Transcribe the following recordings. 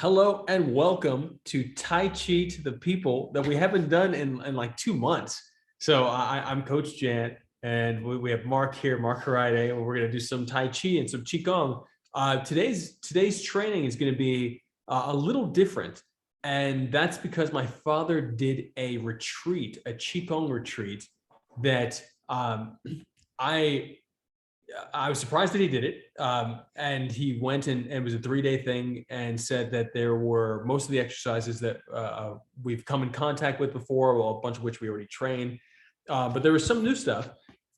Hello and welcome to Tai Chi to the People that we haven't done in like 2 months. So I'm Coach Jan, and we have Mark here, Mark Haride, and we're going to do some Tai Chi and some Qigong. Today's training is going to be a little different, and that's because my father did a retreat, a Qigong retreat that I I was surprised that he did it. And he went and it was a 3-day thing and said that there were most of the exercises that we've come in contact with before, well, a bunch of which we already trained. But there was some new stuff.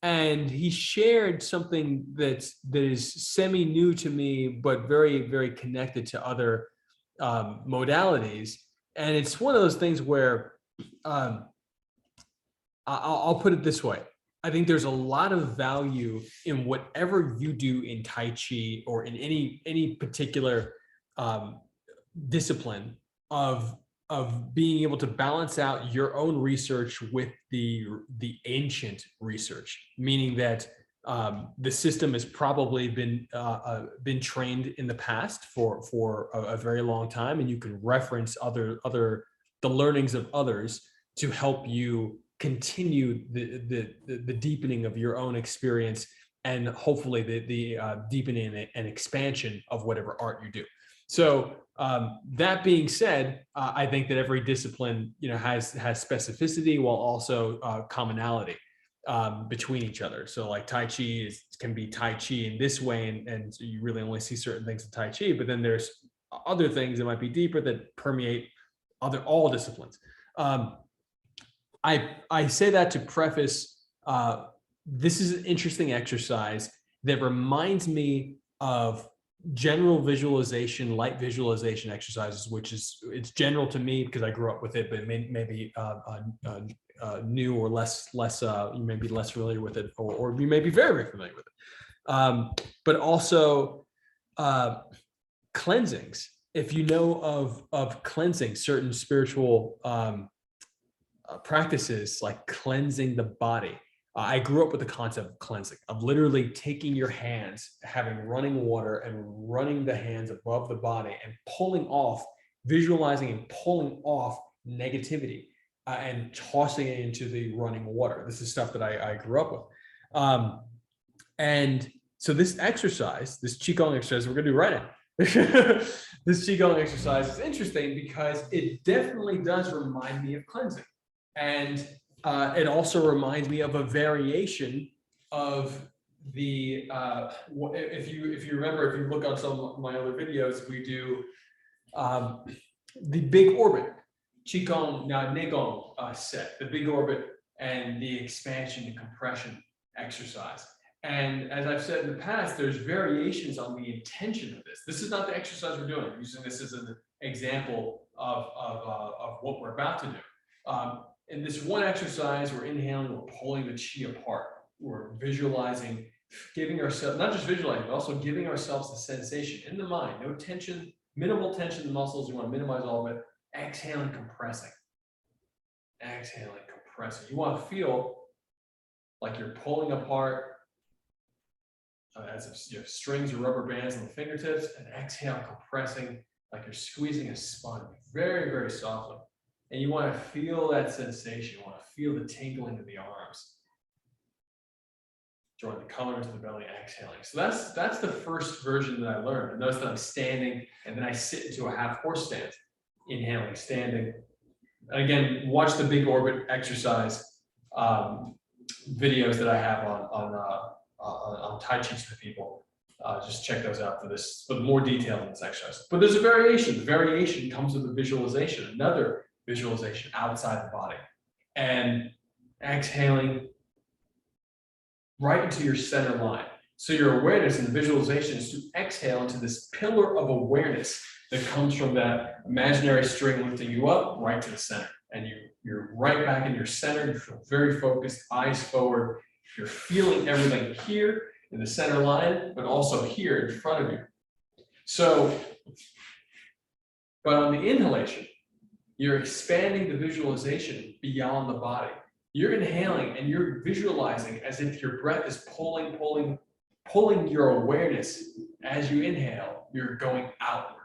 And he shared something that is semi-new to me, but very, very connected to other modalities. And it's one of those things where I'll put it this way. I think there's a lot of value in whatever you do in Tai Chi or in any particular discipline of being able to balance out your own research with the ancient research, meaning that the system has probably been trained in the past for a very long time, and you can reference the learnings of others to help you continue the deepening of your own experience, and hopefully the deepening and expansion of whatever art you do. So that being said, I think that every discipline has specificity while also commonality between each other. So like Tai Chi can be Tai Chi in this way, and you really only see certain things in Tai Chi, but then there's other things that might be deeper that permeate all disciplines. I say that to preface, this is an interesting exercise that reminds me of general visualization, light visualization exercises, it's general to me because I grew up with it, but maybe new or less, you may be less familiar with it, or you may be very, very familiar with it. But also cleansings. If you know of cleansing, certain spiritual practices like cleansing the body. I grew up with the concept of cleansing, of literally taking your hands, having running water and running the hands above the body and pulling off, visualizing and pulling off negativity and tossing it into the running water. This is stuff that I grew up with. And so this exercise, this Qigong exercise, we're going to do right now. This Qigong exercise is interesting because it definitely does remind me of cleansing. And it also reminds me of a variation of the, if you remember, if you look on some of my other videos, we do the big orbit, Qigong Negong set, the big orbit and the expansion and compression exercise. And as I've said in the past, there's variations on the intention of this. This is not the exercise we're doing. I'm using this as an example of what we're about to do. In this one exercise, we're inhaling, we're pulling the chi apart. We're visualizing, giving ourselves, not just visualizing, but also giving ourselves the sensation in the mind, no tension, minimal tension in the muscles. You want to minimize all of it. Exhaling, compressing. Exhaling, compressing. You want to feel like you're pulling apart as if you have strings or rubber bands on the fingertips, and exhale, compressing like you're squeezing a sponge very, very softly. And you want to feel that sensation. You want to feel the tingling of the arms. Drawing the color into the belly, exhaling. So that's the first version that I learned. And notice that I'm standing, and then I sit into a half horse stance. Inhaling, standing. And again, watch the big orbit exercise videos that I have on Tai Chi to the People. Just check those out for this, but more detail in this exercise. But there's a variation. The variation comes with a visualization, another visualization outside the body, and exhaling right into your center line. So your awareness and the visualization is to exhale into this pillar of awareness that comes from that imaginary string lifting you up right to the center. And you're right back in your center. You feel very focused, eyes forward. You're feeling everything here in the center line, but also here in front of you. So, but on the inhalation, you're expanding the visualization beyond the body. You're inhaling and you're visualizing as if your breath is pulling your awareness. As you inhale, you're going outward.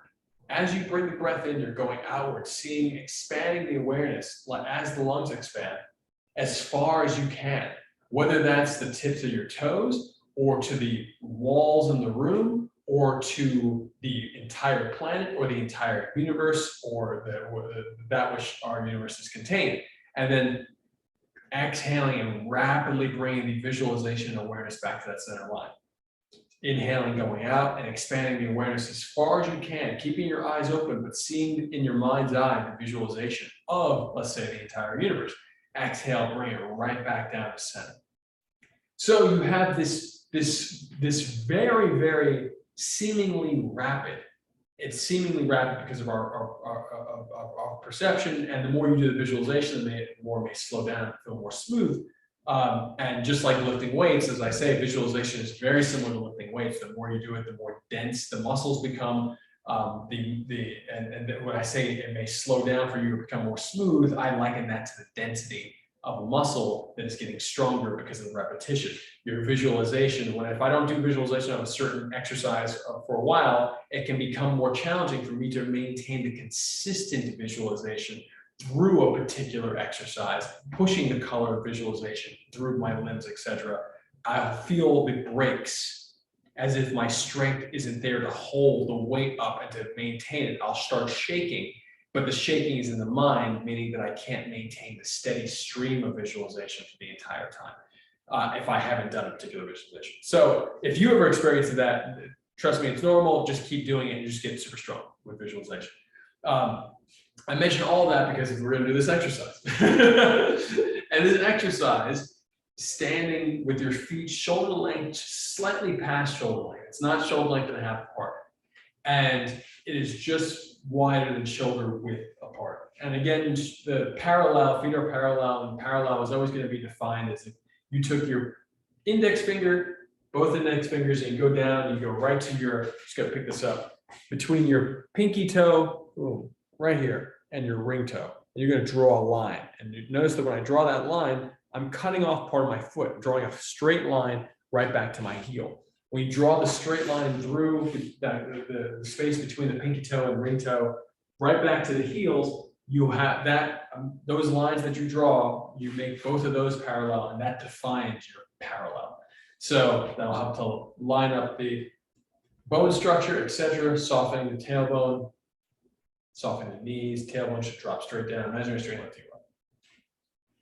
As you bring the breath in, you're going outward, seeing, expanding the awareness as the lungs expand as far as you can, whether that's the tips of your toes or to the walls in the room or to the entire planet or the entire universe or that which our universe is contained. And then exhaling and rapidly bringing the visualization and awareness back to that center line. Inhaling, going out and expanding the awareness as far as you can, keeping your eyes open, but seeing in your mind's eye the visualization of, let's say, the entire universe. Exhale, bring it right back down to center. So you have this very, very seemingly rapid. It's seemingly rapid because of our perception, and the more you do the visualization, the more it may slow down and feel more smooth. And just like lifting weights, as I say, visualization is very similar to lifting weights. The more you do it, the more dense the muscles become. And when I say it may slow down for you to become more smooth, I liken that to the density of a muscle that is getting stronger because of the repetition. Your visualization, if I don't do visualization of a certain exercise for a while, it can become more challenging for me to maintain the consistent visualization through a particular exercise, pushing the color of visualization through my limbs, etc. I'll feel the breaks as if my strength isn't there to hold the weight up and to maintain it. I'll start shaking, but the shaking is in the mind, meaning that I can't maintain the steady stream of visualization for the entire time if I haven't done a particular visualization. So if you ever experience that, trust me, it's normal. Just keep doing it and you just get super strong with visualization. I mention all that because we're going to do this exercise. And this exercise, standing with your feet shoulder length, slightly past shoulder length. It's not shoulder length and a half apart. And it is just wider than shoulder width apart. And again, the parallel, feet are parallel, and parallel is always going to be defined as if you took your index finger, both index fingers, and you go down, you go right to your, just got to pick this up, between your pinky toe, boom, right here, and your ring toe. And you're going to draw a line. And you notice that when I draw that line, I'm cutting off part of my foot. I'm drawing a straight line right back to my heel. When you draw the straight line through the space between the pinky toe and ring toe, right back to the heels, you have that, those lines that you draw, you make both of those parallel, and that defines your parallel. So that'll help to line up the bone structure, etc., softening the tailbone, soften the knees, tailbone should drop straight down, imaginary straight lifting up.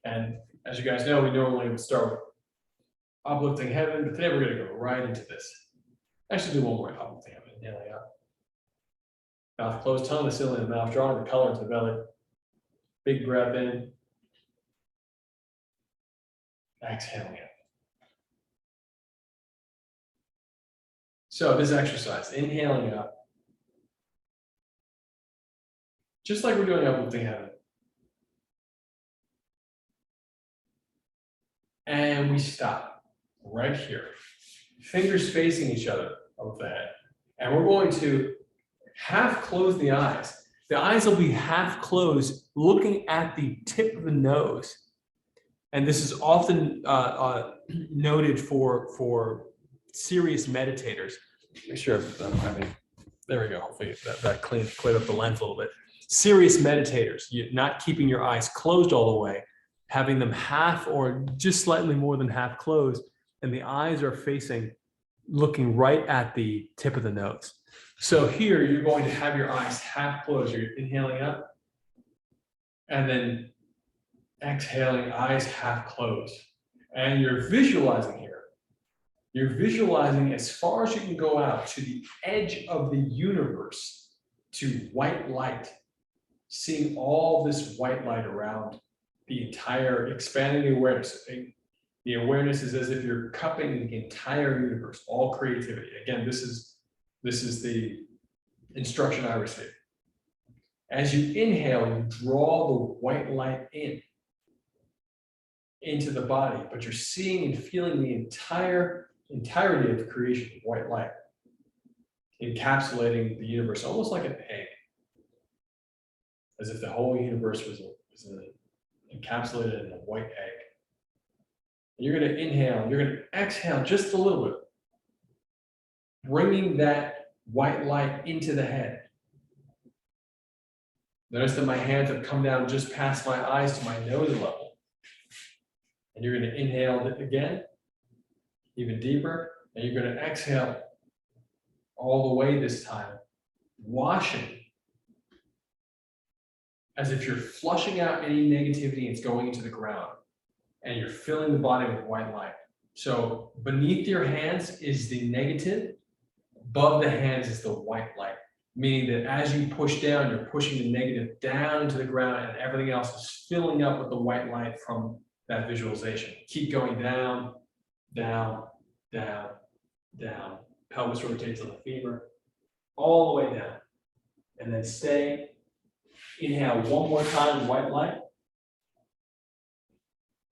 And as you guys know, we normally would start with uplifting heaven, but today we're going to go right into this. Actually, do one more uplifting heaven, inhaling out. Mouth closed, tongue to the ceiling of the mouth, drawing the color into the belly. Big breath in. Exhaling out. So this exercise, inhaling out. Just like we're doing uplifting heaven. And we stop right here. Fingers facing each other over the head. And we're going to half close the eyes. The eyes will be half closed, looking at the tip of the nose. And this is often noted for serious meditators. Make sure I'm having, there we go. Hopefully that cleared up the lens a little bit. Serious meditators, you're not keeping your eyes closed all the way, having them half or just slightly more than half closed, and the eyes are facing, looking right at the tip of the nose. So here you're going to have your eyes half closed. You're inhaling up, and then exhaling, eyes half closed. And you're visualizing here. You're visualizing as far as you can go out to the edge of the universe, to white light, seeing all this white light around the entire, expanding the awareness. The awareness is as if you're cupping the entire universe, all creativity. Again, this is the instruction I received. As you inhale, you draw the white light into the body, but you're seeing and feeling the entirety of creation, white light, encapsulating the universe, almost like an egg, as if the whole universe was encapsulated in a white egg. You're going to inhale, you're going to exhale just a little bit, bringing that white light into the head. Notice that my hands have come down just past my eyes to my nose level. And you're going to inhale again, even deeper, and you're going to exhale all the way this time, washing, as if you're flushing out any negativity and it's going into the ground, and you're filling the body with white light. So beneath your hands is the negative, above the hands is the white light, meaning that as you push down, you're pushing the negative down into the ground, and everything else is filling up with the white light from that visualization. Keep going down, down, down, down. Pelvis rotates on the femur, all the way down. And then stay. Inhale one more time, white light.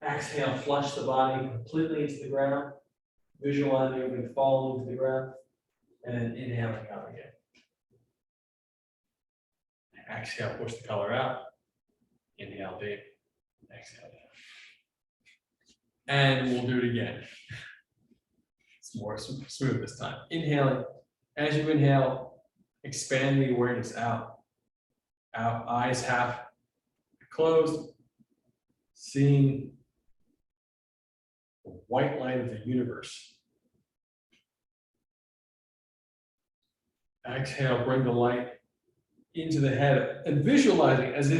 Exhale, flush the body completely into the ground. Visualizing everything falling into the ground. And then inhaling out again. Exhale, push the color out. Inhale deep. Exhale down. And we'll do it again. It's more smooth this time. Inhaling. As you inhale, expand the awareness out. Out, eyes half closed, seeing the white light of the universe. Exhale, bring the light into the head and visualizing as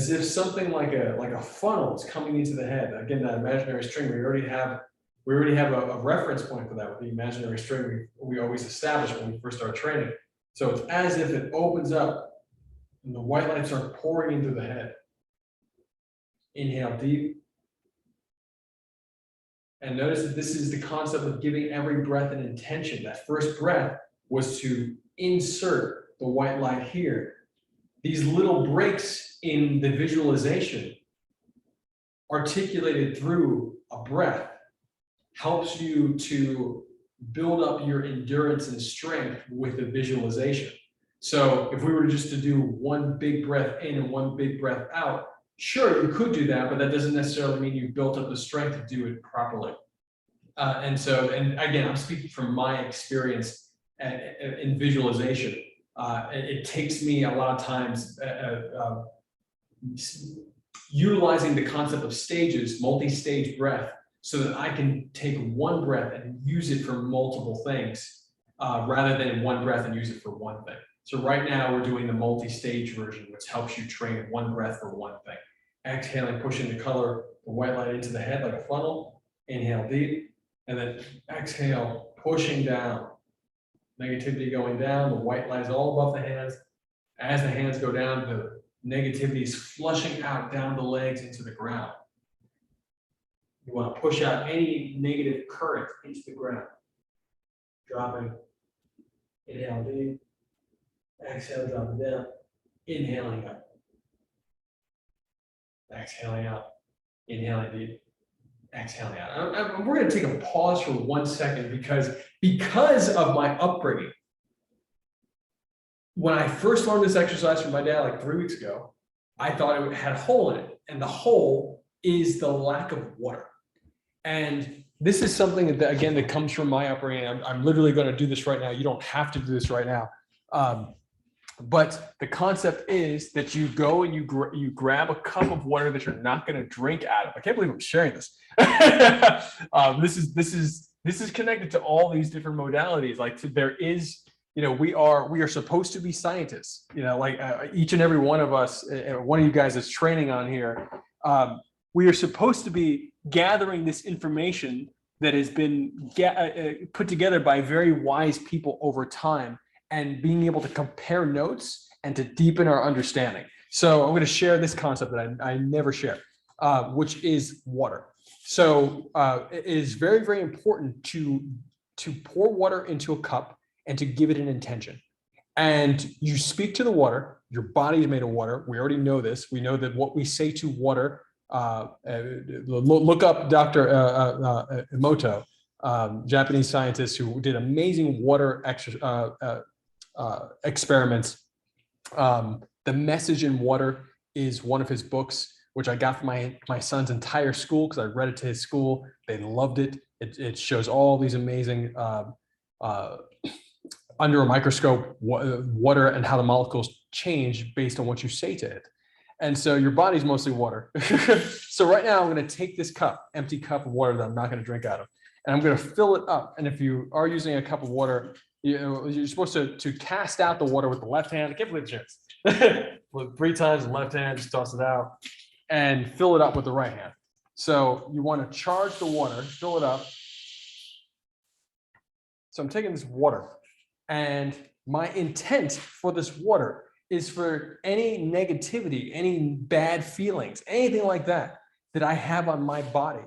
if something like a funnel is coming into the head. Again, that imaginary string, we already have a reference point for that with the imaginary string we always establish when we first start training. So it's as if it opens up and the white lights are pouring into the head. Inhale deep. And notice that this is the concept of giving every breath an intention. That first breath was to insert the white light here. These little breaks in the visualization, articulated through a breath, helps you to build up your endurance and strength with the visualization. So if we were just to do one big breath in and one big breath out, sure, you could do that, but that doesn't necessarily mean you built up the strength to do it properly. And again, I'm speaking from my experience in visualization. It takes me a lot of times utilizing the concept of stages, multi-stage breath, so that I can take one breath and use it for multiple things, rather than one breath and use it for one thing. So right now we're doing the multi-stage version, which helps you train one breath for one thing. Exhaling, pushing the white light into the head like a funnel. Inhale deep, and then exhale, pushing down. Negativity going down, the white light is all above the hands. As the hands go down, the negativity is flushing out down the legs into the ground. You want to push out any negative current into the ground. Dropping. Inhale deep. Exhale, dropping down. Inhaling up. Exhaling out. Inhaling deep. Exhaling out. We're going to take a pause for 1 second because of my upbringing. When I first learned this exercise from my dad like 3 weeks ago, I thought it had a hole in it. And the hole is the lack of water. And this is something that, again, that comes from my upbringing. I'm literally going to do this right now. You don't have to do this right now. But the concept is that you go and you grab a cup of water that you're not going to drink out of. I can't believe I'm sharing this. This is connected to all these different modalities. Like there is, we are supposed to be scientists. Like each and every one of us, one of you guys is training on here. We are supposed to be gathering this information that has been put together by very wise people over time, and being able to compare notes and to deepen our understanding. So I'm going to share this concept that I never share, which is water. So it is very, very important to pour water into a cup and to give it an intention. And you speak to the water. Your body is made of water. We already know this. We know that what we say to water, look up Dr. Emoto, Japanese scientist who did amazing water experiments. The Message in Water is one of his books, which I got from my son's entire school because I read it to his school. They loved it. It shows all these amazing under a microscope water and how the molecules change based on what you say to it. And so your body's mostly water. So right now I'm going to take this cup, empty cup of water that I'm not going to drink out of, and I'm going to fill it up. And if you are using a cup of water, you're supposed to cast out the water with the left hand. I can't believe the chance. 3 times the left hand, just toss it out, and fill it up with the right hand. So you want to charge the water, fill it up. So I'm taking this water, and my intent for this water is for any negativity, any bad feelings, anything like that I have on my body,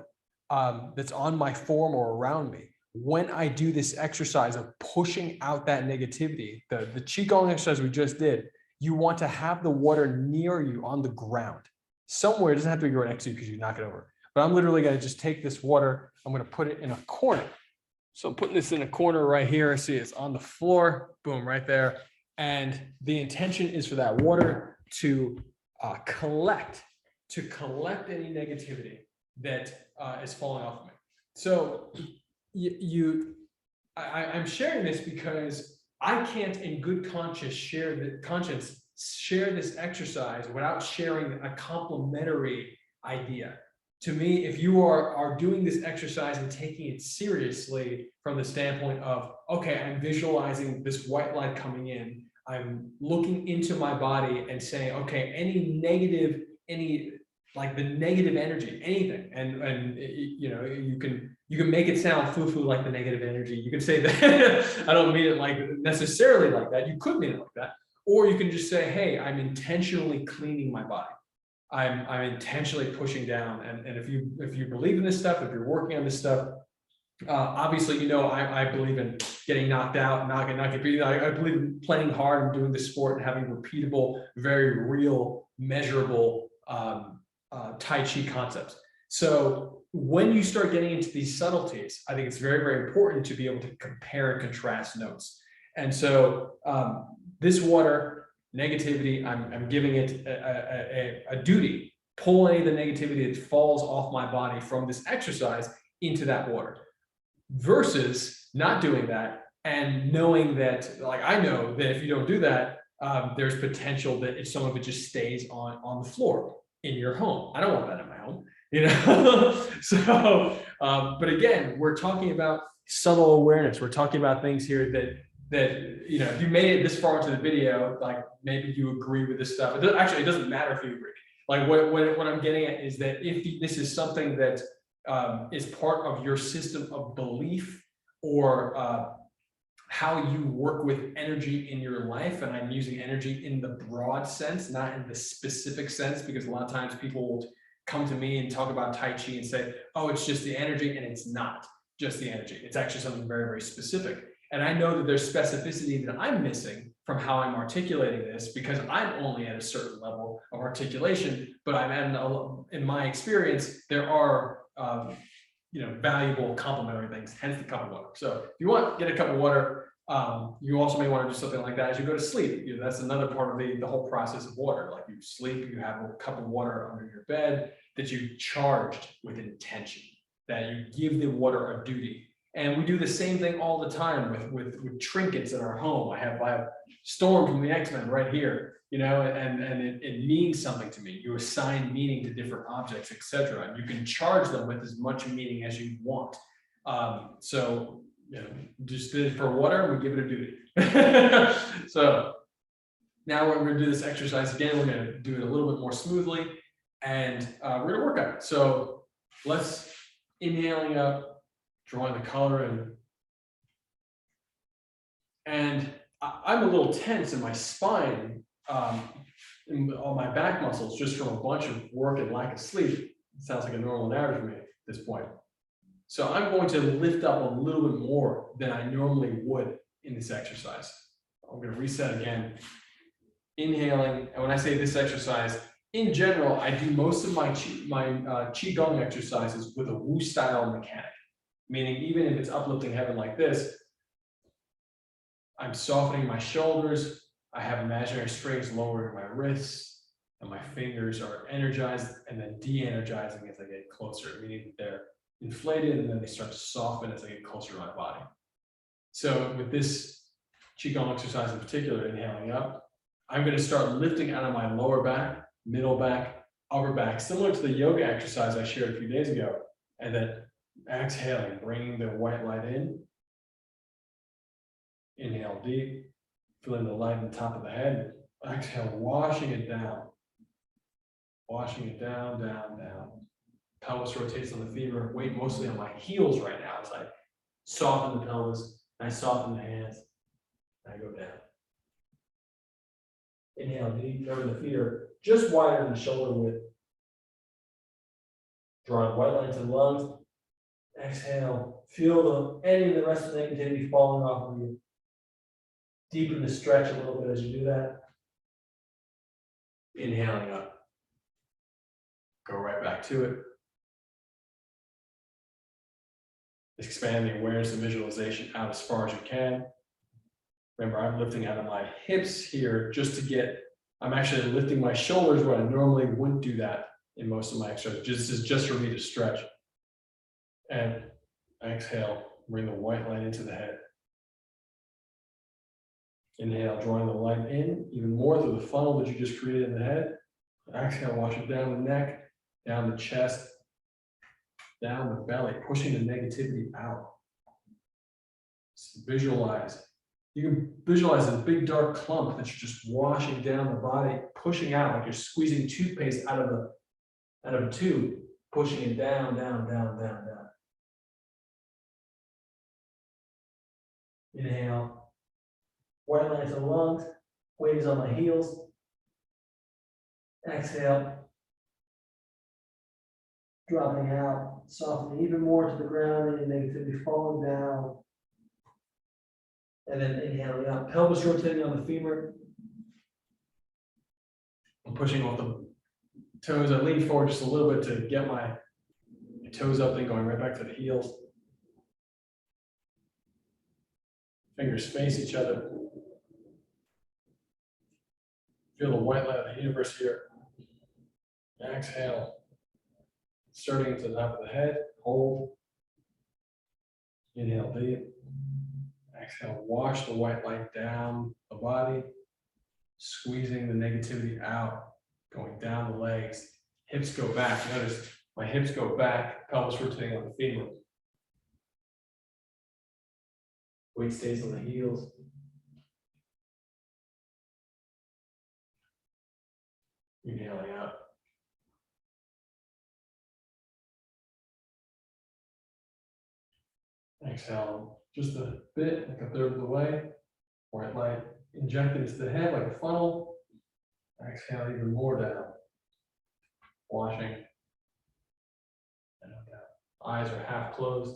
that's on my form or around me. When I do this exercise of pushing out that negativity, the Qigong exercise we just did, you want to have the water near you on the ground. Somewhere, it doesn't have to be right next to you because you knock it over. But I'm literally going to just take this water, I'm going to put it in a corner. So I'm putting this in a corner right here. See, it's on the floor, boom, right there. And the intention is for that water to collect any negativity that is falling off of me. So I'm sharing this because I can't, in good conscience, share this exercise without sharing a complementary idea. To me, if you are doing this exercise and taking it seriously from the standpoint of, okay, I'm visualizing this white light coming in, I'm looking into my body and saying, okay, any negative, like the negative energy, anything, and you know, you can make it sound foo-foo like the negative energy. You can say that I don't mean it like necessarily like that. You could mean it like that, or you can just say, hey, I'm intentionally cleaning my body. I'm intentionally pushing down, and if you believe in this stuff, if you're working on this stuff, obviously, you know, I believe in getting knocked out, not get beat. I believe in playing hard and doing this sport and having repeatable, very real, measurable Tai Chi concepts. So when you start getting into these subtleties, I think it's very, very important to be able to compare and contrast notes. And so this water, negativity, I'm giving it a duty. Pull any of the negativity that falls off my body from this exercise into that water, versus not doing that and knowing that, like, I know that if you don't do that, there's potential that if some of it just stays on the floor in your home. I don't want that in my home, you know. So but again, we're talking about subtle awareness. We're talking about things here that you know, if you made it this far into the video, like maybe you agree with this stuff. Actually, it doesn't matter if you agree. Like what I'm getting at is that if this is something that is part of your system of belief, or how you work with energy in your life, and I'm using energy in the broad sense, not in the specific sense, because a lot of times people will come to me and talk about Tai Chi and say, oh, it's just the energy, and it's not just the energy. It's actually something very, very specific. And I know that there's specificity that I'm missing from how I'm articulating this, because I'm only at a certain level of articulation, but I'm at, in my experience, there are you know, valuable complementary things, hence the cup of water. So if you want, get a cup of water. You also may want to do something like that as you go to sleep. You know, that's another part of the whole process of water. Like, you sleep, you have a cup of water under your bed that you charged with intention, that you give the water a duty. And we do the same thing all the time with trinkets in our home. I have Storm from the X-Men right here, you know, and it means something to me. You assign meaning to different objects, etc. And you can charge them with as much meaning as you want. So, you know, just did it for water, we give it a duty. So now we're going to do this exercise again. We're going to do it a little bit more smoothly, and we're going to work on it. So let's inhaling up, drawing the color in. And I'm a little tense in my spine, in all my back muscles, just from a bunch of work and lack of sleep. It sounds like a normal and average for me at this point. So I'm going to lift up a little bit more than I normally would in this exercise. I'm going to reset again. Inhaling, and when I say this exercise, in general, I do most of my Qigong exercises with a Wu style mechanic. Meaning, even if it's uplifting heaven like this, I'm softening my shoulders. I have imaginary strings lowering my wrists, and my fingers are energized and then de-energizing as I get closer, meaning that they're inflated and then they start to soften as I get closer to my body. So with this Qigong exercise in particular, inhaling up, I'm going to start lifting out of my lower back, middle back, upper back, similar to the yoga exercise I shared a few days ago. And then exhaling, bringing the white light in. Inhale deep, feeling the light on the top of the head. Exhale, washing it down. Washing it down, down, down. Pelvis rotates on the femur, weight mostly on my heels right now as I soften the pelvis, I soften the hands, and I go down. Inhale deep, remember the feet are just wider than shoulder width. Drawing white lines to the lungs. Exhale, feel any of the rest of the negativity falling off of you. Deepen the stretch a little bit as you do that. Inhaling up. Go right back to it. Expand the awareness and visualization out as far as you can. Remember, I'm lifting out of my hips here just to get, I'm actually lifting my shoulders where I normally wouldn't do that in most of my exercises. This is just for me to stretch. And exhale, bring the white light into the head. Inhale, drawing the light in even more through the funnel that you just created in the head. Exhale, wash it down the neck, down the chest, down the belly, pushing the negativity out. So visualize. You can visualize a big dark clump that you're just washing down the body, pushing out like you're squeezing toothpaste out of a tube, pushing it down, down, down, down, down. Inhale. White lines on the lungs, weight is on my heels. Exhale. Dropping out, softening even more to the ground, any negativity falling down. And then inhaling out, pelvis rotating on the femur. I'm pushing off the toes. I lean forward just a little bit to get my toes up, then going right back to the heels. Fingers face each other. Feel the white light of the universe here. Exhale. Starting to the top of the head, hold. Inhale deep. Exhale, wash the white light down the body, squeezing the negativity out, going down the legs. Hips go back. Notice my hips go back, pelvis rotating on the femur. Weight stays on the heels. Inhaling out. Exhale just a bit, like a third of the way. White light injected into the head like a funnel. Exhale even more down. Washing. And down. Eyes are half closed.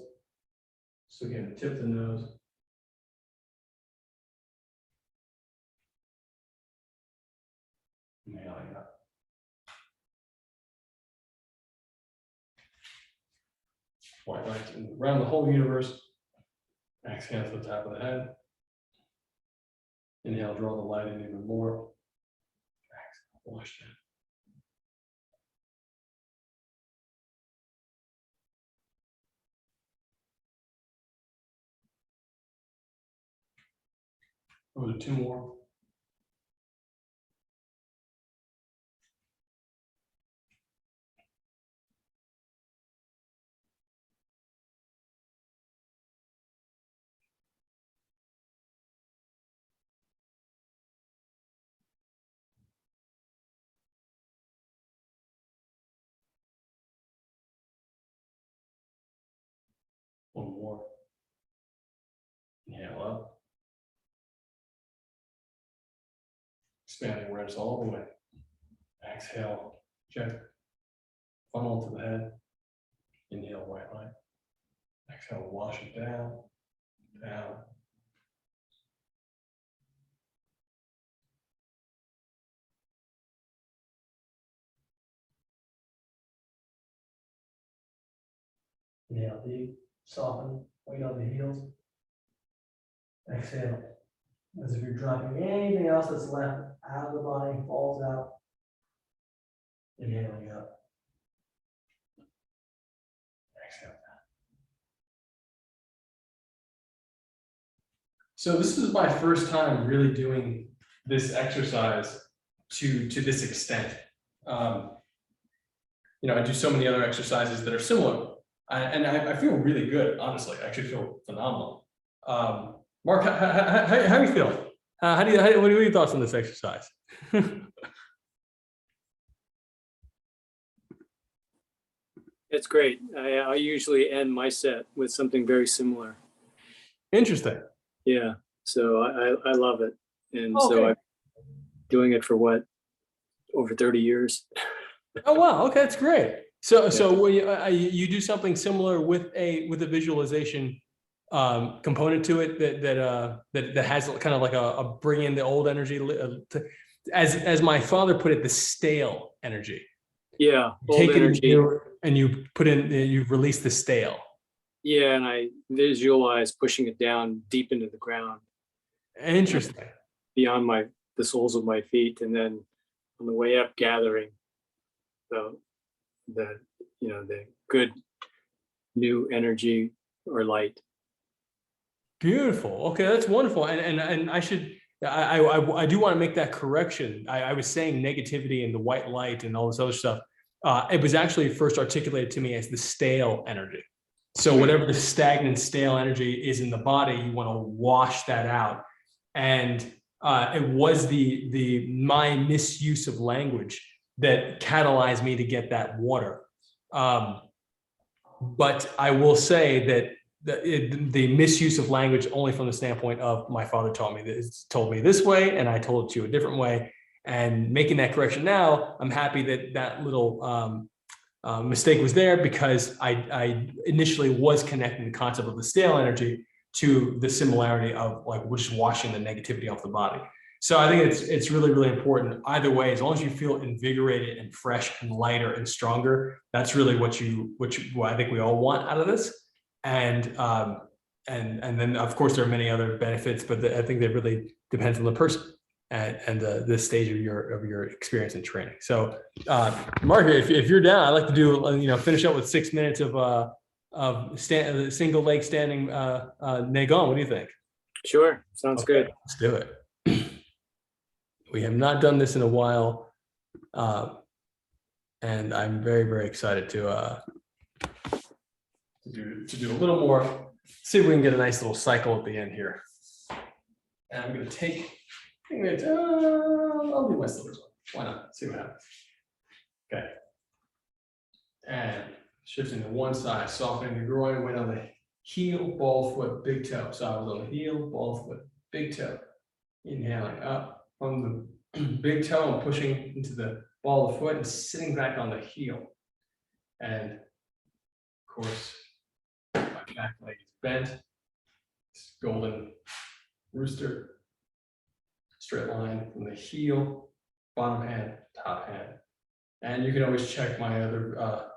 So again, the tip of the nose. Inhaling up. White light around the whole universe. Exhale to the top of the head. Inhale, draw the light in even more. Exhale, wash down. Go to two more. One more. Inhale up. Expanding awareness all the way. Exhale, check. Funnel to the head. Inhale, white light. Exhale, wash it down, down. Inhale deep, soften, weight on the heels. Exhale. As if you're dropping anything else that's left out of the body, falls out. Inhaling up. Exhale. So this is my first time really doing this exercise to this extent. You know, I do so many other exercises that are similar, and I feel really good. Honestly, I actually feel phenomenal. Mark, how do you feel? What are your thoughts on this exercise? It's great. I usually end my set with something very similar. Interesting. Yeah, so I love it, and Okay. so I'm doing it for what, over 30 years. Oh wow, okay, that's great. So Yeah. so when you do something similar with a visualization component to it that has kind of like a bring in the old energy, as my father put it, the stale energy. Yeah, You old take it energy. and you put in, you release the stale. Yeah, and I visualize pushing it down deep into the ground, Interesting. beyond the soles of my feet, and then on the way up, gathering the the the good new energy or light. Beautiful. Okay, that's wonderful. And I should, I do want to make that correction. I was saying negativity and the white light and all this other stuff. It was actually first articulated to me as the stale energy. So whatever the stagnant, stale energy is in the body, you want to wash that out. And it was my misuse of language that catalyzed me to get that water. But I will say that the misuse of language only from the standpoint of my father told me this way, and I told it to you a different way. And making that correction now, I'm happy that that little mistake was there, because I initially was connecting the concept of the stale energy to the similarity of like just washing the negativity off the body. So I think it's really, really important either way. As long as you feel invigorated and fresh and lighter and stronger, that's really what I think we all want out of this. And then of course there are many other benefits, but I think that really depends on the person and the stage of your experience and training. So Mark, if you're down, I'd like to do finish up with 6 minutes of single leg standing Negon. What do you think? Sure, sounds good. Let's do it. We have not done this in a while, and I'm very, very excited to do a little more. See if we can get a nice little cycle at the end here. And I'm going to take. I'll do my slippers on. Why not? See what happens. Okay. And shifting to one side, softening the groin, weight on the heel, ball, foot, big toe. So I was on the heel, ball, foot, big toe. Inhaling up from the big toe and pushing into the ball of the foot and sitting back on the heel. And of course, my back leg is bent. It's golden rooster. Straight line from the heel, bottom hand, top hand. And you can always check my other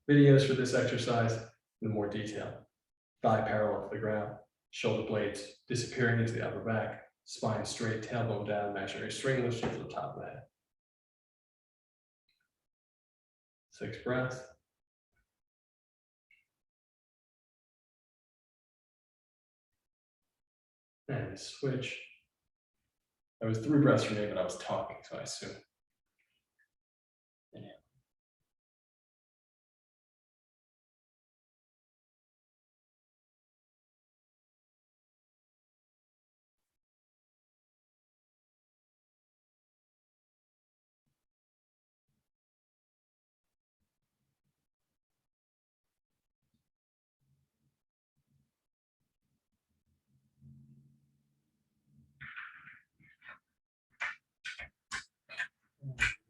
videos for this exercise in more detail. Thigh parallel to the ground, shoulder blades disappearing into the upper back, spine straight, tailbone down, imaginary string lift to the top of the head. 6 breaths. And switch. That was 3 breaths for me, but I was talking, so I assume. Inhale.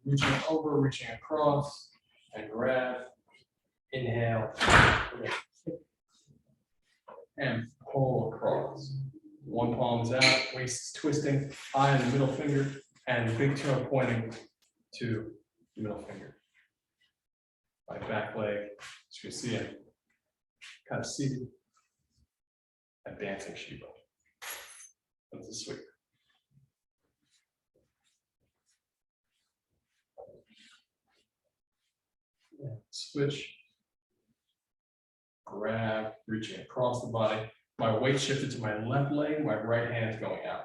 Reaching over, reaching across, and grab. Inhale. And pull across. One palm is out, waist is twisting, eye on the middle finger, and the big toe pointing to the middle finger. My back leg, as you can see, I'm kind of seated, a dancing Shiva. That's a sweep. And switch. Grab, reaching across the body, My weight shifted to my left leg, my right hand is going out.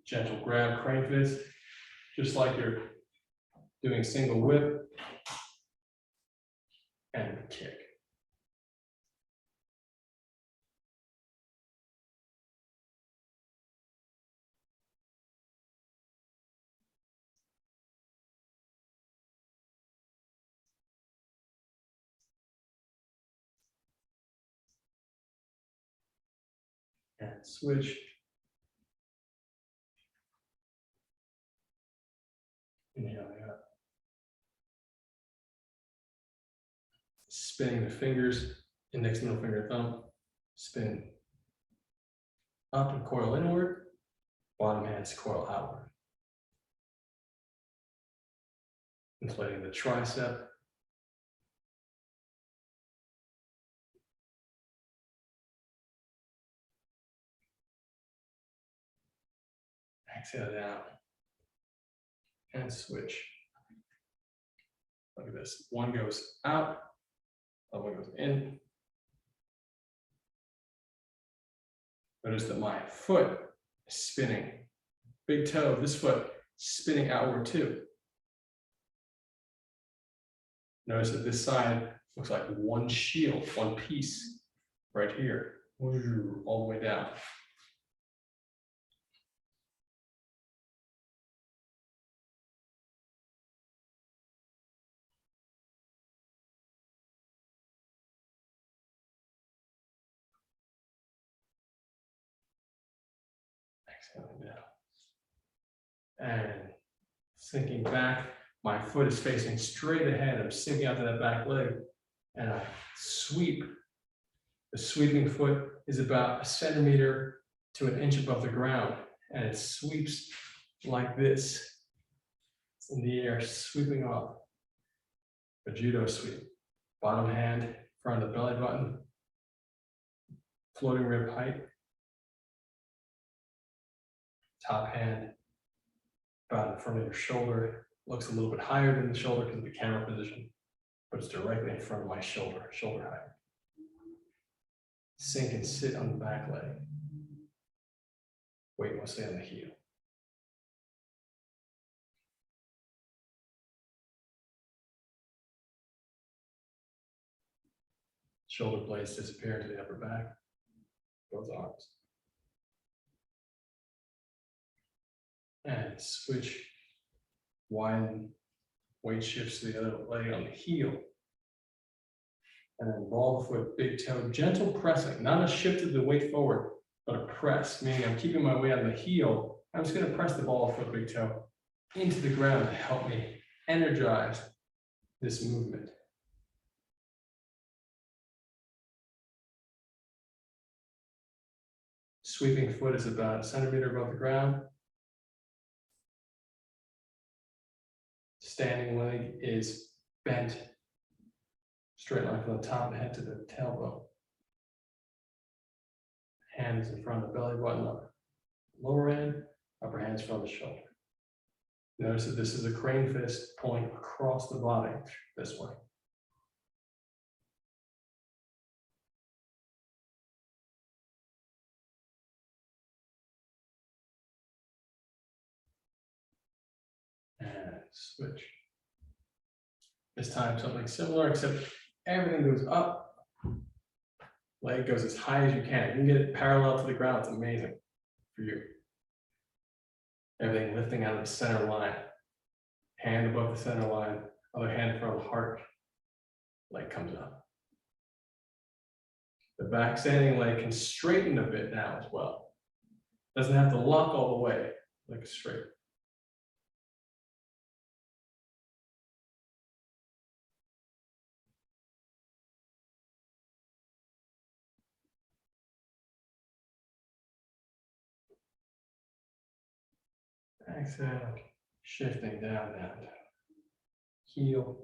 Gentle grab, crane fist, just like you're doing single whip and kick. And switch. Inhaling up. Spinning the fingers, index, middle finger, thumb. Spin up and coil inward. Bottom hands coil outward. Inflating the tricep. Exhale down. And switch. Look at this. One goes out, other one goes in. Notice that my foot is spinning. Big toe of this foot spinning outward too. Notice that this side looks like one shield, one piece right here, all the way down. Exhaling down. And sinking back, my foot is facing straight ahead. I'm sinking out to that back leg and I sweep. The sweeping foot is about 1 centimeter to 1 inch above the ground, and it sweeps like this. It's in the air, sweeping off. A judo sweep. Bottom hand in front of the belly button. Floating rib height. Top hand about in front of your shoulder. Looks a little bit higher than the shoulder because of the camera position, but it's directly in front of my shoulder height. Sink and sit on the back leg. Weight mostly on the heel. Shoulder blades disappear into the upper back, both arms. And switch, widen, weight shifts to the other leg on the heel. And then ball the foot, big toe, gentle pressing, not a shift of the weight forward, but a press, meaning I'm keeping my weight on the heel. I'm just going to press the ball of foot, big toe into the ground to help me energize this movement. Sweeping foot is about 1 centimeter above the ground. Standing leg is bent, straight line from the top of the head to the tailbone. Hand is in front of the belly button, lower end, upper hand's from the shoulder. Notice that this is a crane fist pulling across the body this way. And switch. This time something similar, except everything goes up. Leg goes as high as you can. You can get it parallel to the ground. It's amazing for you. Everything lifting out of the center line. Hand above the center line, other hand in front of the heart. Leg comes up. The back standing leg can straighten a bit now as well. Doesn't have to lock all the way, leg is straight. Exhale, shifting down. Heel,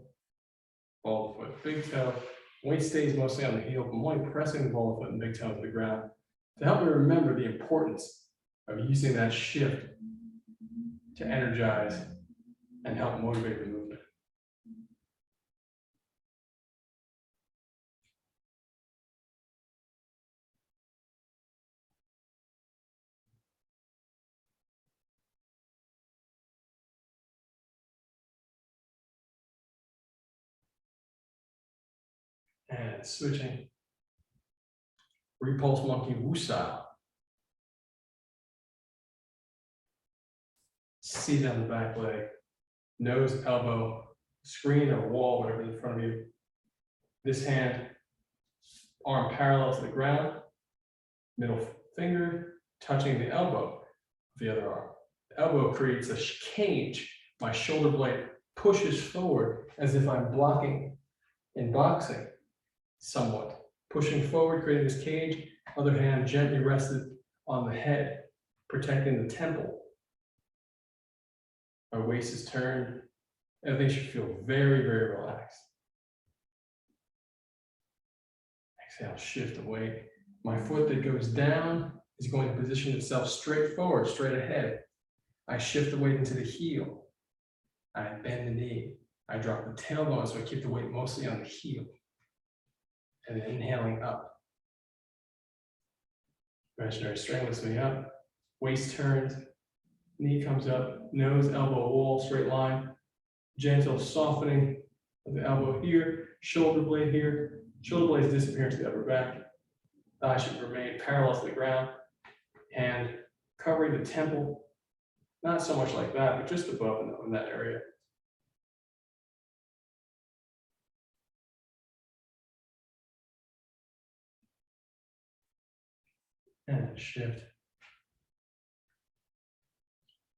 ball of foot, big toe. Weight stays mostly on the heel, but I'm only pressing the ball of foot and big toe to the ground to help me remember the importance of using that shift to energize and help motivate the movement. And switching. Repulse monkey Wu style. Seat on the back leg. Nose, elbow, screen or wall, whatever is in front of you. This hand, arm parallel to the ground. Middle finger touching the elbow of the other arm. The elbow creates a cage. My shoulder blade pushes forward as if I'm blocking in boxing somewhat. Pushing forward, creating this cage. Other hand gently rested on the head, protecting the temple. My waist is turned. Everything should feel very, very relaxed. Exhale, shift away. My foot that goes down is going to position itself straight forward, straight ahead. I shift the weight into the heel. I bend the knee. I drop the tailbone, so I keep the weight mostly on the heel. And then inhaling up. Imaginary string lifts me up. Waist turns. Knee comes up. Nose, elbow, wall, straight line. Gentle softening of the elbow here. Shoulder blade here. Shoulder blades disappear into the upper back. Thigh should remain parallel to the ground. Hand covering the temple. Not so much like that, but just above in that area. And shift.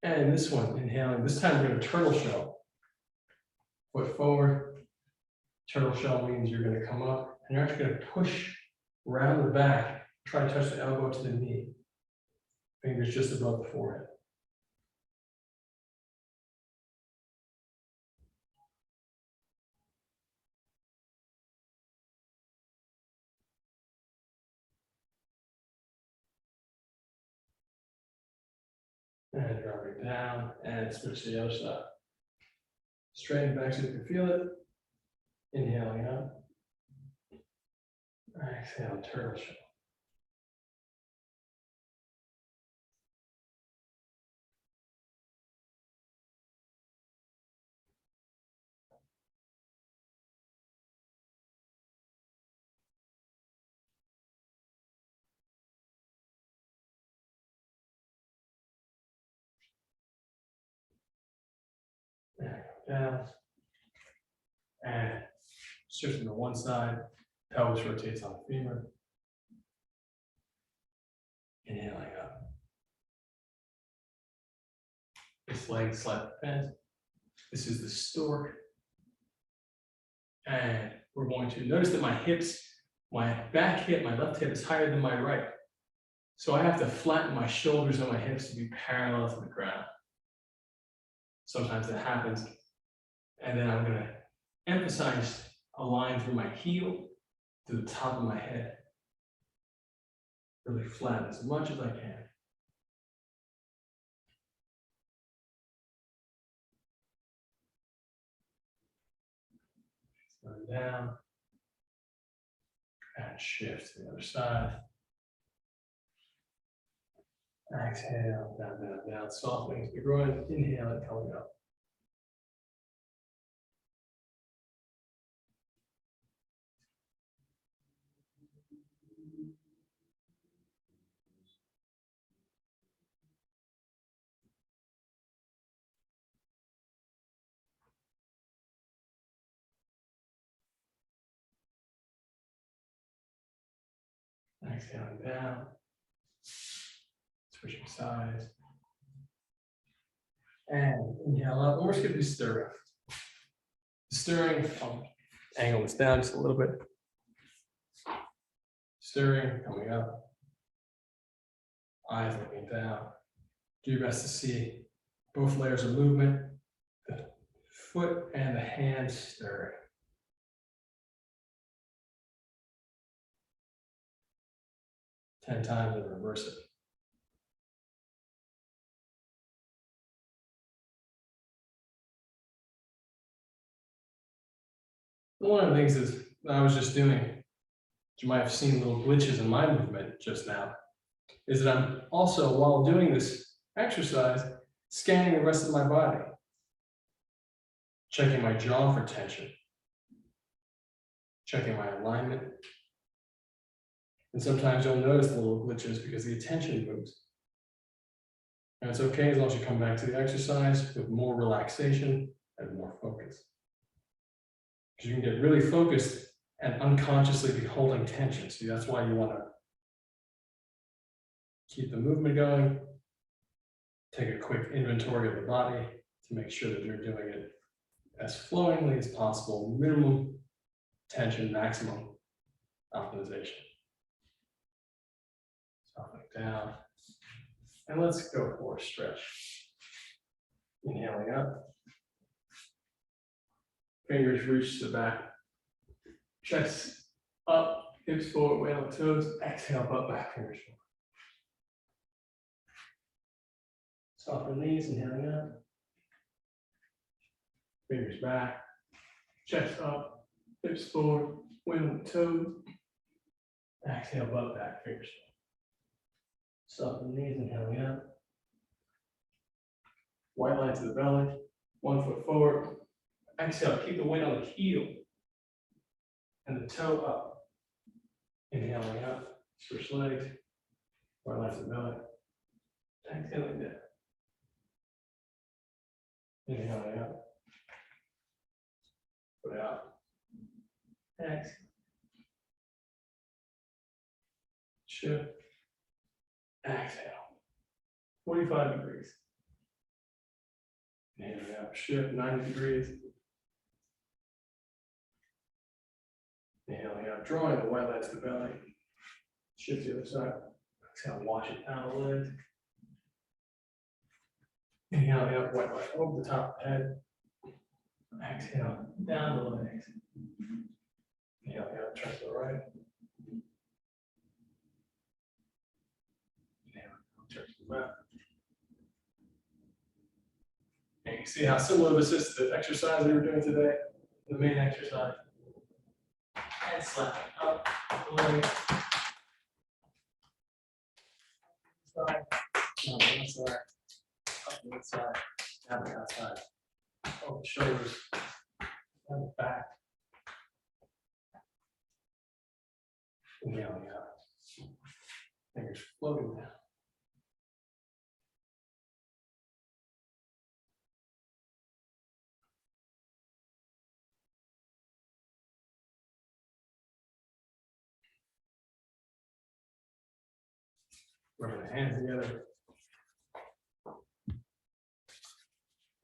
And this one, inhaling. This time we're going to turtle shell. Foot forward. Turtle shell means you're going to come up and you're actually going to push around the back. Try to touch the elbow to the knee. Fingers just above the forehead. And dropping down and switch to the other side. Straighten back so you can feel it. Inhaling up. Exhale, turtle shell. And go down. And shifting to one side. Pelvis rotates on the femur. Inhaling up. This leg slightly bent. This is the stork. And we're going to notice that my hips, my back hip, my left hip is higher than my right. So I have to flatten my shoulders and my hips to be parallel to the ground. Sometimes that happens. And then I'm going to emphasize a line through my heel to the top of my head. Really flatten as much as I can. Going down. And shift to the other side. Exhale, down, down, down. Softening the groin. Inhale it, coming up. Exhaling down. Switching sides. And inhale up. And we're just going to do stirring. Stirring. I'll angle this down just a little bit. Stirring, coming up. Eyes looking down. Do your best to see both layers of movement. The foot and the hand stirring. Ten times and reverse it. One of the things is I was just doing, you might have seen little glitches in my movement just now, is that I'm also, while doing this exercise, scanning the rest of my body, checking my jaw for tension, checking my alignment. And sometimes you'll notice the little glitches because the attention moves. And it's okay as long as you come back to the exercise with more relaxation and more focus. Because you can get really focused and unconsciously be holding tension. So that's why you want to keep the movement going. Take a quick inventory of the body to make sure that you're doing it as flowingly as possible, minimum tension, maximum optimization. Softening down. And let's go for a stretch. Inhaling up. Fingers reach to the back. Chest up, hips forward, weight on the toes. Exhale, butt back, fingers forward. Soften the knees, inhaling up. Fingers back. Chest up, hips forward, weight on the toes. Exhale, butt back, fingers forward. Soften the knees, inhaling up. White line to the belly, 1 foot forward. Exhale, keep the weight on the heel and the toe up. Inhaling up, switch legs, white line to the belly. Exhaling down. Inhaling up. Put out. Exhale. Shift. Exhale. 45 degrees. Inhaling up. Shift 90 degrees. Inhaling out, drawing the white line to the belly. Shift to the other side. Exhale, wash it down the legs. Inhaling out, white line over the top of the head. Exhale, down the legs. Inhaling out, turn to the right. Inhaling out, turn to the left. And you see how similar this is to the exercise we were doing today, the main exercise. And slapping up the leg. Side, on the inside, up the inside, down the outside. Over the shoulders, down the back. Inhaling out. Fingers floating down. Rubbing the hands together.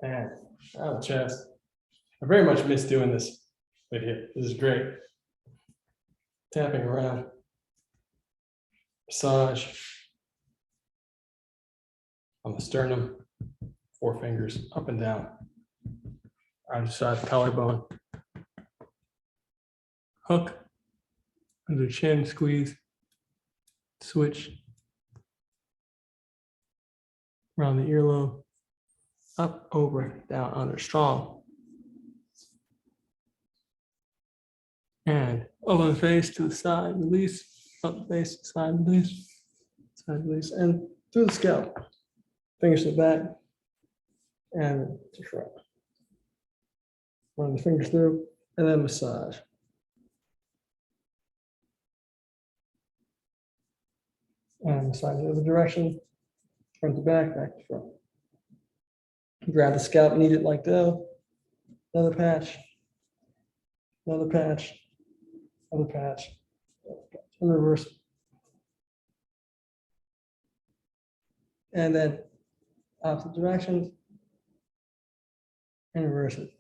And out of the chest. I very much miss doing this right here. This is great. Tapping around. Massage on the sternum. 4 fingers up and down. Either side of the collarbone. Hook under the chin, squeeze. Switch around the earlobe, up, over, down, under, strong. And over the face to the side, release, up the face, side, release, and through the scalp. Fingers to the back, and to front. Run the fingers through, and then massage. And massage the other direction, front to back, back to front. Grab the scalp, knead it like dough. Another patch, another patch, another patch, and reverse. And then opposite directions, and reverse it.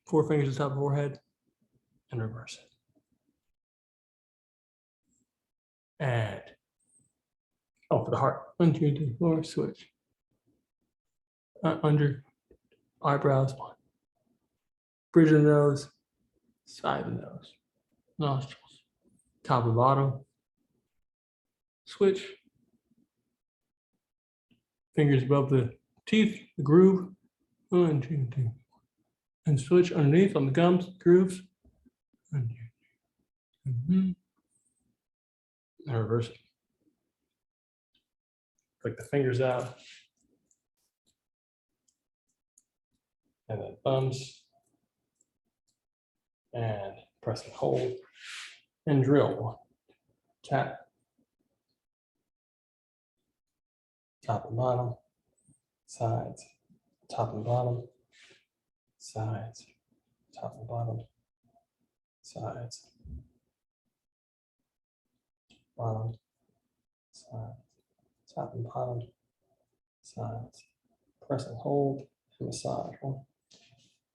4 fingers to the top of the forehead, and reverse it. And for the heart. 1, 2, 3, 4, switch. Under eyebrows, 1. Bridge of the nose, side of the nose, nostrils, top and bottom. Switch. Fingers above the teeth, the groove. 1, 2, 3. And switch underneath on the gums, grooves. 1, 2, 3. And reverse it. Flick the fingers out. And then thumbs. and press and hold, and drill. Tap, top and bottom, sides, top and bottom, sides, top and bottom, sides, bottom, sides, top and bottom, sides. Press and hold and massage. 1,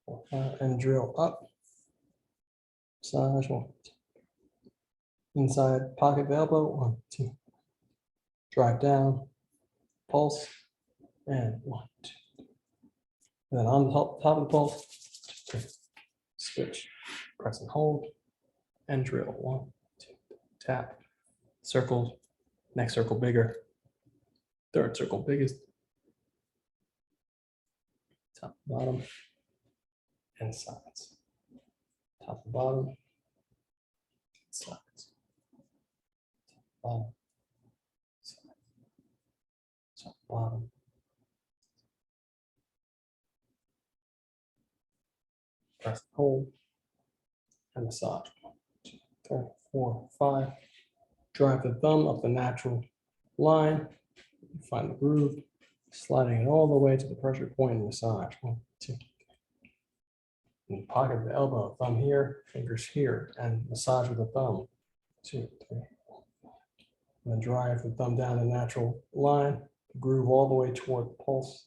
4, 5, and drill up. Massage 1, 2. Inside pocket of the elbow. 1, 2. Drive down. Pulse and 1, 2. And then on the top of the pulse, 2. Switch. Press and hold and drill. 1, 2. Tap. Circle. Next circle bigger. Third circle biggest. Top, bottom, and sides. Top and bottom, sides. Bottom, sides. Top, bottom. Press, hold, and massage. 1, 2, 3, 4, 5. Drive the thumb up the natural line. Find the groove. Sliding it all the way to the pressure point and massage. 1, 2. And pocket of the elbow, thumb here, fingers here, and massage with the thumb. 2, 3, 4, 5. And then drive the thumb down the natural line, groove all the way toward the pulse.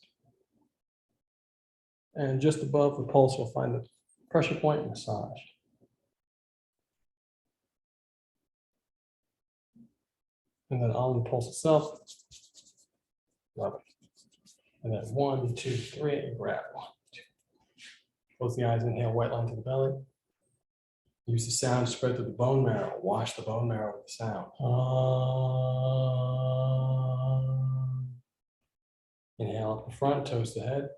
And just above the pulse, you'll find the pressure point and massage. And then on the pulse itself, love it. And then 1, 2, 3, and grab. 1, 2. Close the eyes, inhale, white line to the belly. Use the sound to spread through the bone marrow. Wash the bone marrow with the sound. Inhale up the front, toes to head.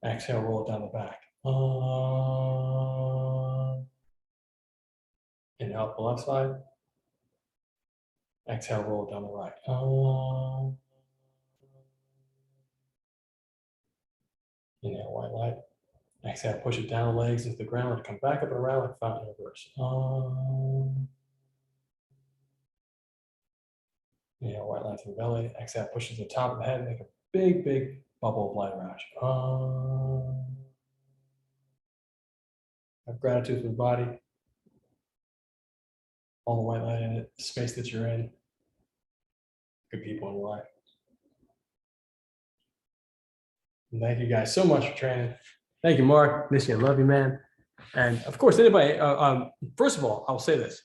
Exhale, roll it down the back. Inhale up the left side. Exhale, roll it down the right. Inhale, white light. Exhale, push it down the legs into the ground and come back up and around like fountain reverse. Inhale, white light to the belly. Exhale, push it to the top of the head, make a big, big bubble of light around you. Have gratitude for the body, all the white light in it, the space that you're in, good people in your life. And thank you guys so much for training. Thank you, Mark. Miss you. I love you, man. And of course, anybody, first of all, I'll say this.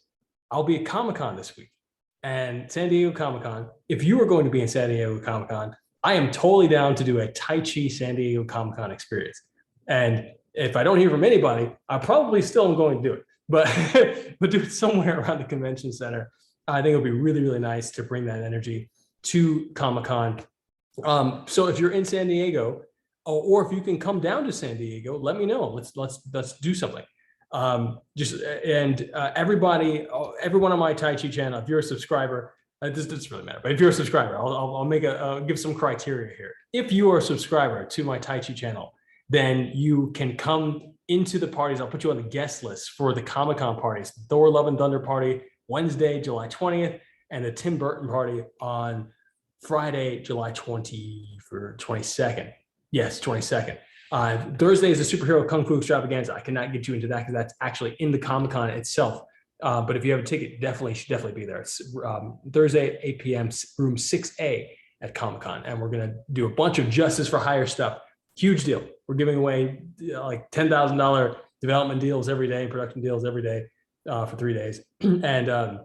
I'll be at Comic-Con this week and San Diego Comic-Con. If you are going to be in San Diego Comic-Con, I am totally down to do a Tai Chi San Diego Comic-Con experience. And if I don't hear from anybody, I probably still am going to do it. But, but do it somewhere around the convention center. I think it'll be really, really nice to bring that energy to Comic-Con. So if you're in San Diego, or if you can come down to San Diego, let me know. Let's do something. Everybody, everyone on my Tai Chi channel, if you're a subscriber, this doesn't really matter. But if you're a subscriber, I'll make give some criteria here. If you are a subscriber to my Tai Chi channel, then you can come into the parties. I'll put you on the guest list for the Comic-Con parties. Thor: Love and Thunder party Wednesday, July 20th, and the Tim Burton party on Friday, July 22nd. Yes, 22nd. Thursday is a superhero kung fu extravaganza. I cannot get you into that because that's actually in the Comic-Con itself. But if you have a ticket, should definitely be there. It's Thursday, 8 p.m., room 6A at Comic-Con. And we're going to do a bunch of Justice for Hire stuff. Huge deal. We're giving away like $10,000 development deals every day, production deals every day for 3 days. And it's going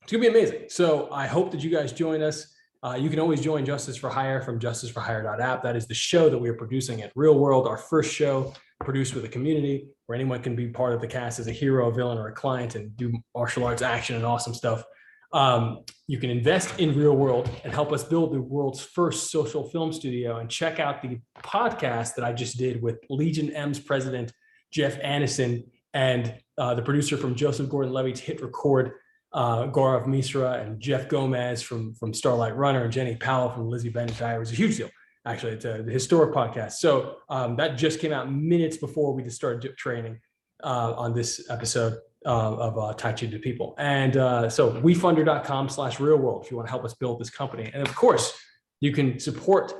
to be amazing. So I hope that you guys join us. You can always join Justice for Hire from justiceforhire.app. That is the show that we are producing at Real World, our first show produced with a community where anyone can be part of the cast as a hero, a villain, or a client and do martial arts action and awesome stuff. You can invest in Real World and help us build the world's first social film studio, and check out the podcast that I just did with Legion M's president, Jeff Aniston, and the producer from Joseph Gordon-Levitt's Hit Record, Gaurav Misra, and Jeff Gomez from Starlight Runner, and Jenny Powell from Lizzie Bennett Diaries. A huge deal. Actually, it's a historic podcast. So that just came out minutes before we just started training. on this episode of Tai Chi to People. And so wefunder.com/real world if you want to help us build this company. And of course, you can support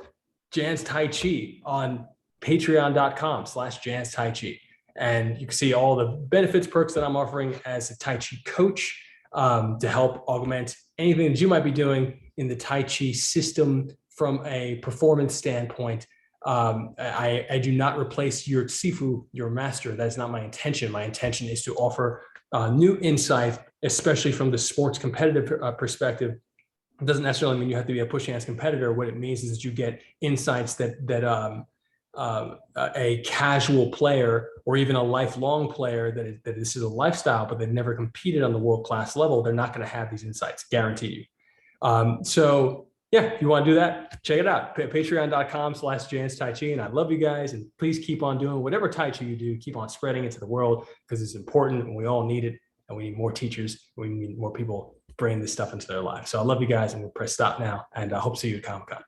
Jan's Tai Chi on patreon.com/Jan's Tai Chi. And you can see all the benefits, perks that I'm offering as a Tai Chi coach to help augment anything that you might be doing in the Tai Chi system from a performance standpoint. I do not replace your Sifu, your master. That is not my intention. My intention is to offer new insight, especially from the sports competitive perspective. It doesn't necessarily mean you have to be a pushing ass competitor. What it means is that you get insights that a casual player or even a lifelong player that this is a lifestyle, but they've never competed on the world-class level, they're not going to have these insights, guarantee you. So yeah, if you want to do that, check it out. Patreon.com/Jan's Tai Chi. And I love you guys. And please keep on doing whatever Tai Chi you do. Keep on spreading it to the world because it's important and we all need it. And we need more teachers. We need more people bringing this stuff into their lives. So I love you guys. And we'll press stop now. And I hope to see you at Comic-Con.